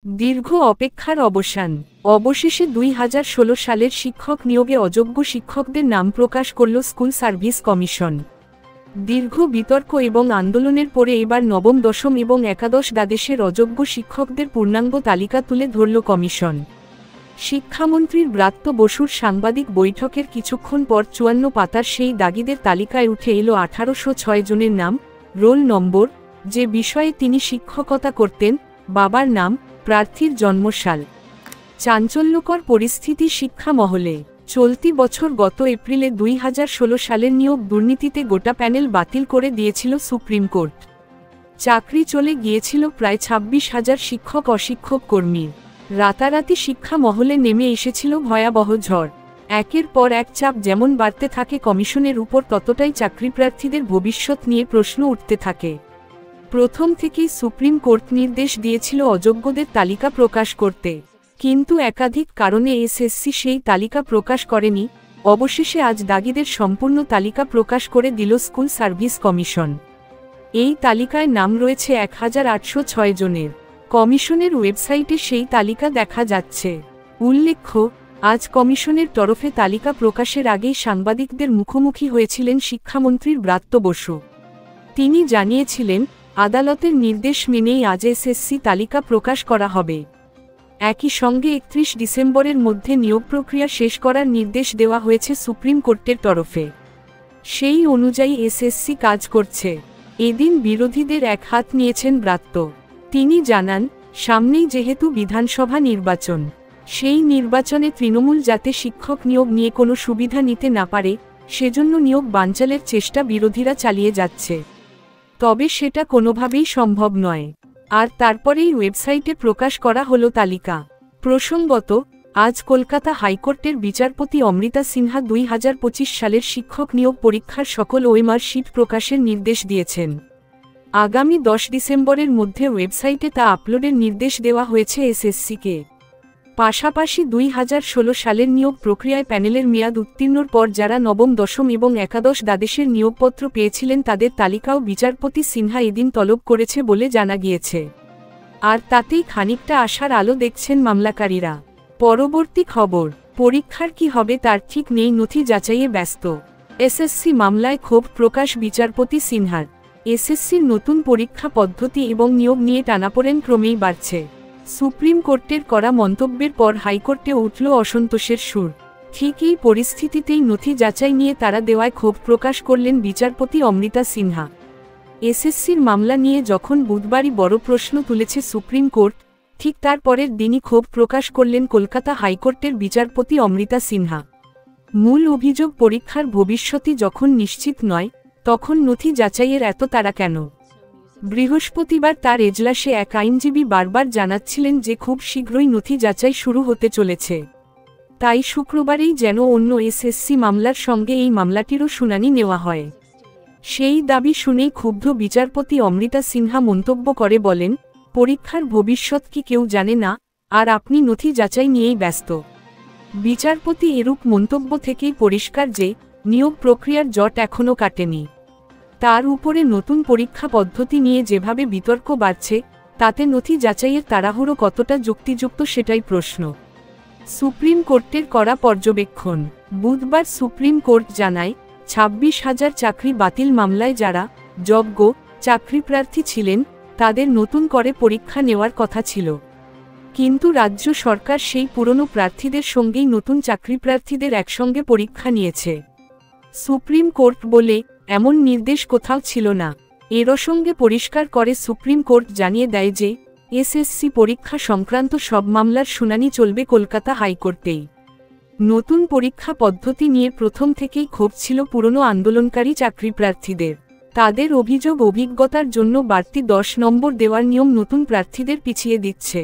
দীর্ঘ অপেক্ষার অবসান। অবশেষে 2016 সালের শিক্ষক নিয়োগে অযোগ্য শিক্ষকদের নাম প্রকাশ করল স্কুল সার্ভিস কমিশন। দীর্ঘ বিতর্ক এবং আন্দোলনের পরে এবার নবম, দশম এবং একাদশ দ্বাদশের অযোগ্য শিক্ষকদের পূর্ণাঙ্গ তালিকা তুলে ধরল কমিশন। শিক্ষামন্ত্রীর ব্রাত্য বসুর সাংবাদিক বৈঠকের কিছুক্ষণ পর 54 পাতার সেই দাগিদের তালিকায় উঠে এলো 1806 জনের নাম, রোল নম্বর, যে বিষয়ে তিনি শিক্ষকতা করতেন, বাবার নাম, প্রার্থীর জন্মসাল। চাঞ্চল্যকর পরিস্থিতি শিক্ষা মহলে। চলতি বছর গত এপ্রিলে 2016 সালের নিয়োগ দুর্নীতিতে গোটা প্যানেল বাতিল করে দিয়েছিল সুপ্রিম কোর্ট। চাকরি চলে গিয়েছিল প্রায় 26,000 শিক্ষক অশিক্ষক কর্মীর। রাতারাতি শিক্ষা মহলে নেমে এসেছিল ভয়াবহ ঝড়। একের পর এক চাপ যেমন বাড়তে থাকে কমিশনের উপর, ততটাই চাকরিপ্রার্থীদের ভবিষ্যৎ নিয়ে প্রশ্ন উঠতে থাকে। প্রথম থেকেই সুপ্রিম কোর্ট নির্দেশ দিয়েছিল অযোগ্যদের তালিকা প্রকাশ করতে, কিন্তু একাধিক কারণে এসএসসি সেই তালিকা প্রকাশ করেনি। অবশেষে আজ দাগিদের সম্পূর্ণ তালিকা প্রকাশ করে দিল স্কুল সার্ভিস কমিশন। এই তালিকায় নাম রয়েছে 1806 জনের। কমিশনের ওয়েবসাইটে সেই তালিকা দেখা যাচ্ছে। উল্লেখ্য, আজ কমিশনের তরফে তালিকা প্রকাশের আগেই সাংবাদিকদের মুখোমুখি হয়েছিলেন শিক্ষামন্ত্রীর ব্রাত্য বসু। তিনি জানিয়েছিলেন, আদালতের নির্দেশ মেনেই আজ এসএসসি তালিকা প্রকাশ করা হবে। একই সঙ্গে 31 ডিসেম্বরের মধ্যে নিয়োগ প্রক্রিয়া শেষ করার নির্দেশ দেওয়া হয়েছে সুপ্রিম কোর্টের তরফে। সেই অনুযায়ী এসএসসি কাজ করছে। এদিন বিরোধীদের এক হাত নিয়েছেন ব্রাত্য। তিনি জানান, সামনেই যেহেতু বিধানসভা নির্বাচন, সেই নির্বাচনে তৃণমূল যাতে শিক্ষক নিয়োগ নিয়ে কোনো সুবিধা নিতে না পারে, সেজন্য নিয়োগ বানচালের চেষ্টা বিরোধীরা চালিয়ে যাচ্ছে। তবে সেটা কোনোভাবেই সম্ভব নয়। আর তারপরেই ওয়েবসাইটে প্রকাশ করা হলো তালিকা। প্রসঙ্গত, আজ কলকাতা হাইকোর্টের বিচারপতি অমৃতা সিনহা 2025 সালের শিক্ষক নিয়োগ পরীক্ষার সকল ওএমআর শিট প্রকাশের নির্দেশ দিয়েছেন। আগামী 10 ডিসেম্বরের মধ্যে ওয়েবসাইটে তা আপলোডের নির্দেশ দেওয়া হয়েছে এসএসসিকে। পাশাপাশি 2016 সালের নিয়োগ প্রক্রিয়ায় প্যানেলের মেয়াদ উত্তীর্ণর পর যারা নবম, দশম এবং একাদশ দ্বাদশের নিয়োগপত্র পেয়েছিলেন তাদের তালিকাও বিচারপতি সিনহা এদিন তলব করেছে বলে জানা গিয়েছে। আর তাতেই খানিকটা আশার আলো দেখছেন মামলাকারীরা। পরবর্তী খবর, পরীক্ষার কি হবে তার ঠিক নেই, নথি যাচাইয়ে ব্যস্ত। এসএসসি মামলায় ক্ষোভ প্রকাশ বিচারপতি সিনহার। এসএসসির নতুন পরীক্ষা পদ্ধতি এবং নিয়োগ নিয়ে টানাপোড়েন ক্রমেই বাড়ছে। সুপ্রিম কোর্টের করা মন্তব্যের পর হাইকোর্টে উঠল অসন্তোষের সুর। ঠিক এই পরিস্থিতিতেই নথি যাচাই নিয়ে তাড়া দেওয়ায় ক্ষোভ প্রকাশ করলেন বিচারপতি অমৃতা সিনহা। এসএসসির মামলা নিয়ে যখন বুধবারই বড় প্রশ্ন তুলেছে সুপ্রিম কোর্ট, ঠিক তার পরের দিনই ক্ষোভ প্রকাশ করলেন কলকাতা হাইকোর্টের বিচারপতি অমৃতা সিনহা। মূল অভিযোগ, পরীক্ষার ভবিষ্যৎই যখন নিশ্চিত নয়, তখন নথি যাচাইয়ের এত তাড়া কেন? বৃহস্পতিবার তার এজলাসে এক আইনজীবী বারবার জানাচ্ছিলেন যে খুব শীঘ্রই নথি যাচাই শুরু হতে চলেছে। তাই শুক্রবারেই যেন অন্য এসএসসি মামলার সঙ্গে এই মামলাটিরও শুনানি নেওয়া হয়। সেই দাবি শুনেই ক্ষুব্ধ বিচারপতি অমৃতা সিনহা মন্তব্য করে বলেন, পরীক্ষার ভবিষ্যৎ কি কেউ জানে না, আর আপনি নথি যাচাই নিয়েই ব্যস্ত। বিচারপতি এরূপ মন্তব্য থেকেই পরিষ্কার যে নিয়োগ প্রক্রিয়ার জট এখনও কাটেনি। তার উপরে নতুন পরীক্ষা পদ্ধতি নিয়ে যেভাবে বিতর্ক বাড়ছে, তাতে নথি যাচাইয়ের তাড়াহুড়ো কতটা যুক্তিযুক্ত সেটাই প্রশ্ন। সুপ্রিম কোর্টের করা পর্যবেক্ষণ। বুধবার সুপ্রিম কোর্ট জানায়, 26,000 চাকরি বাতিল মামলায় যারা যোগ্য চাকরিপ্রার্থী ছিলেন, তাদের নতুন করে পরীক্ষা নেওয়ার কথা ছিল। কিন্তু রাজ্য সরকার সেই পুরনো প্রার্থীদের সঙ্গেই নতুন চাকরিপ্রার্থীদের একসঙ্গে পরীক্ষা নিয়েছে। সুপ্রিম কোর্ট বলে, এমন নির্দেশ কোথাও ছিল না। এর সঙ্গে পরিষ্কার করে সুপ্রিম কোর্ট জানিয়ে দেয় যে এসএসসি পরীক্ষা সংক্রান্ত সব মামলার শুনানি চলবে কলকাতা হাইকোর্টেই। নতুন পরীক্ষা পদ্ধতি নিয়ে প্রথম থেকেই ক্ষোভ ছিল পুরনো আন্দোলনকারী চাকরিপ্রার্থীদের। তাদের অভিযোগ, অভিজ্ঞতার জন্য বাড়তি 10 নম্বর দেওয়ার নিয়ম নতুন প্রার্থীদের পিছিয়ে দিচ্ছে।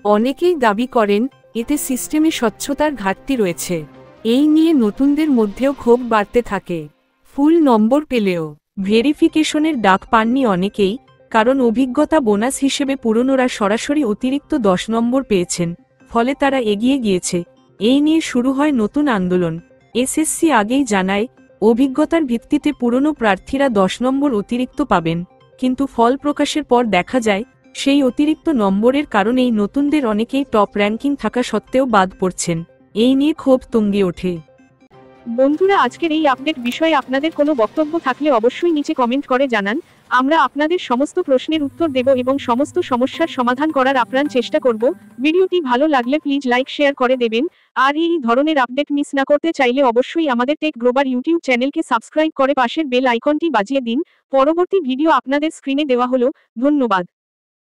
অনেকেই দাবি করেন, এতে সিস্টেমে স্বচ্ছতার ঘাটতি রয়েছে। এই নিয়ে নতুনদের মধ্যেও ক্ষোভ বাড়তে থাকে। ফুল নম্বর পেলেও ভেরিফিকেশনের ডাক পাননি অনেকেই, কারণ অভিজ্ঞতা বোনাস হিসেবে পুরনোরা সরাসরি অতিরিক্ত 10 নম্বর পেয়েছেন, ফলে তারা এগিয়ে গিয়েছে। এই নিয়ে শুরু হয় নতুন আন্দোলন। এসএসসি আগেই জানায়, অভিজ্ঞতার ভিত্তিতে পুরনো প্রার্থীরা 10 নম্বর অতিরিক্ত পাবেন, কিন্তু ফল প্রকাশের পর দেখা যায় সেই অতিরিক্ত নম্বরের কারণেই নতুনদের অনেকেই টপ র্যাঙ্কিং থাকা সত্ত্বেও বাদ পড়ছেন। এই নিয়ে ক্ষোভ তুঙ্গে ওঠে। বন্ধুরা, আজকের এই আপডেট বিষয়ে আপনাদের কোনো বক্তব্য থাকলে অবশ্যই নিচে কমেন্ট করে জানান। আমরা আপনাদের সমস্ত প্রশ্নের উত্তর দেব এবং সমস্ত সমস্যার সমাধান করার আপ্রাণ চেষ্টা করব। ভিডিওটি ভালো লাগলে প্লিজ লাইক শেয়ার করে দেবেন। আর এই ধরনের আপডেট মিস না করতে চাইলে অবশ্যই আমাদের টেক গ্লোবাল ইউটিউব চ্যানেলকে সাবস্ক্রাইব করে পাশের বেল আইকনটি বাজিয়ে দিন। পরবর্তী ভিডিও আপনাদের স্ক্রিনে দেওয়া হলো। ধন্যবাদ।